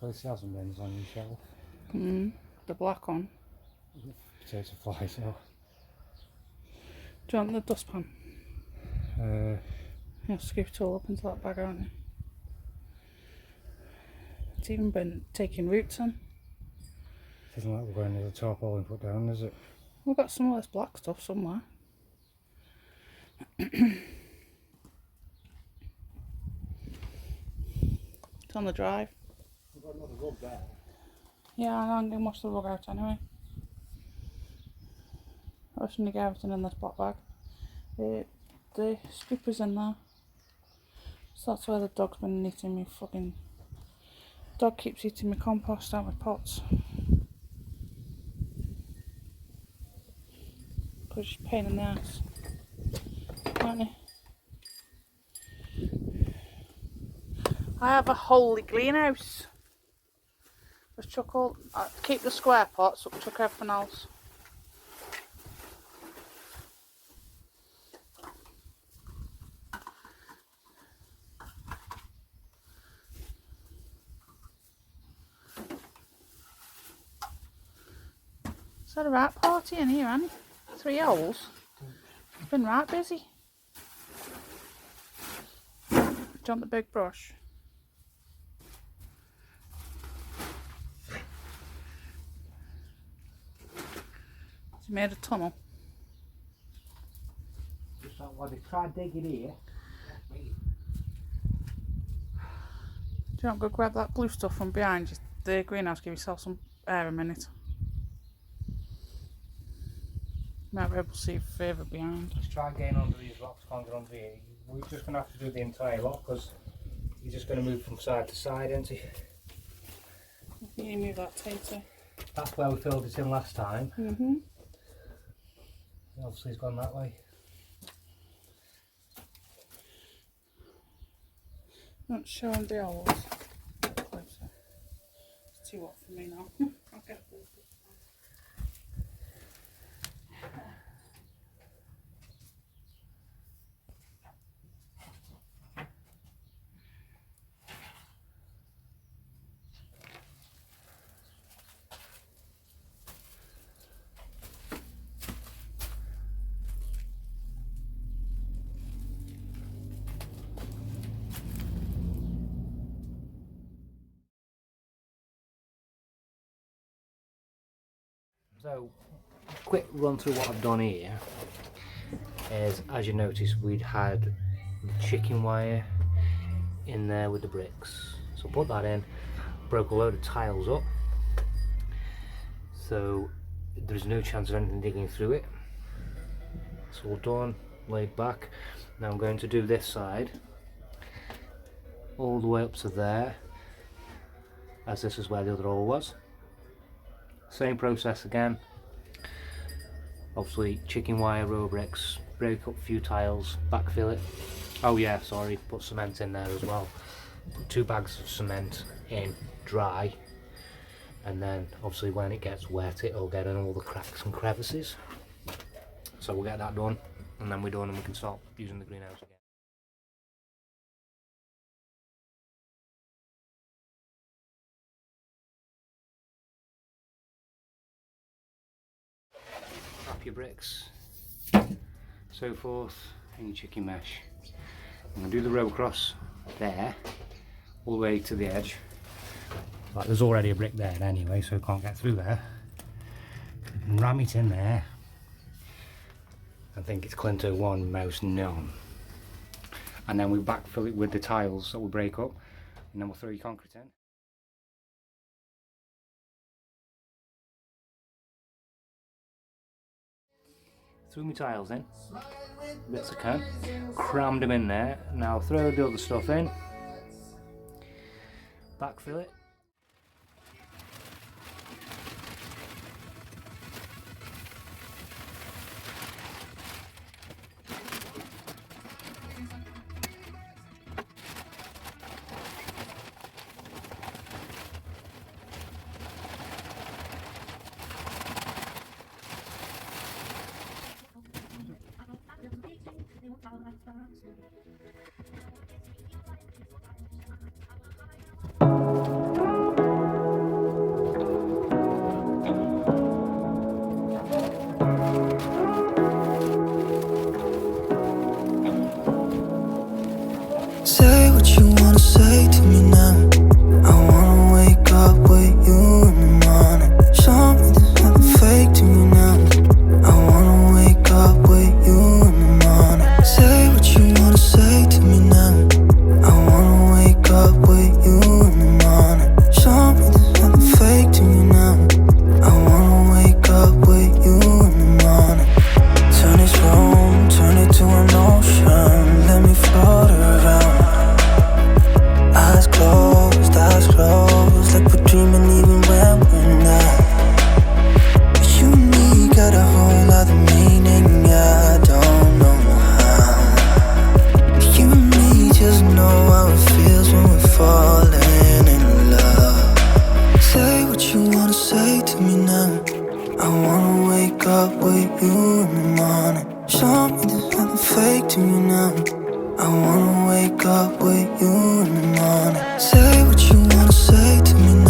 Probably see some bins on your shelf. The black one. Potato fly, so. Do you want the dustpan? You'll scoop it all up into that bag, aren't you? It's even been taking roots in. It isn't like we're going to the tarpaulin put down, is it? We've got some of this black stuff somewhere. It's on the drive. We've got another rug there. Yeah, I'm going to wash the rug out anyway. I shouldn't get everything in this black bag. The scooper's in there. So that's where the dog's been eating me fucking... Dog keeps eating my compost out my pots. Because she's a pain in the ass. Aren't you? I have a holy greenhouse. Just chuck all... keep the square pots, but chuck everything else. Is that a rat party in here, Annie? 3 owls? It's been right busy. Do you want the big brush? Has he made a tunnel? Just like what they tried digging here. Do you want to go grab that blue stuff from behind you? The greenhouse, give yourself some air a minute. Might be able to see further behind. Let's try getting under these rocks, can't get under here. We're just going to have to do the entire lot because you're just going to move from side to side, isn't he? You need to move that tater. That's where we filled it in last time. Obviously it's gone that way. Not showing the owls. Closer. It's too hot for me now. I'll get it. So, quick run through what I've done here is, as you notice, we'd had chicken wire in there with the bricks. So put that in, broke a load of tiles up, so there's no chance of anything digging through it. It's all done, laid back. Now I'm going to do this side all the way up to there, as this is where the other hole was. Same process again. Obviously chicken wire, row bricks, break up a few tiles, backfill it. Oh yeah, sorry, put cement in there as well. Put 2 bags of cement in dry, and then obviously when it gets wet it'll get in all the cracks and crevices. So we'll get that done, and then we're done and we can start using the greenhouse again. Wrap your bricks, so forth, in your chicken mesh. I'm going to do the row across there, all the way to the edge. Like, there's already a brick there anyway, so it can't get through there. And ram it in there. I think it's Clinto 1, mouse none. And then we backfill it with the tiles that will break up, and then we'll throw your concrete in. Threw my tiles in, bits I can, crammed them in there. Now throw the other stuff in, backfill it. wanna wake up with you in the morning. Show me there's nothing fake to you now. I wanna wake up with you in the morning. Say what you wanna say to me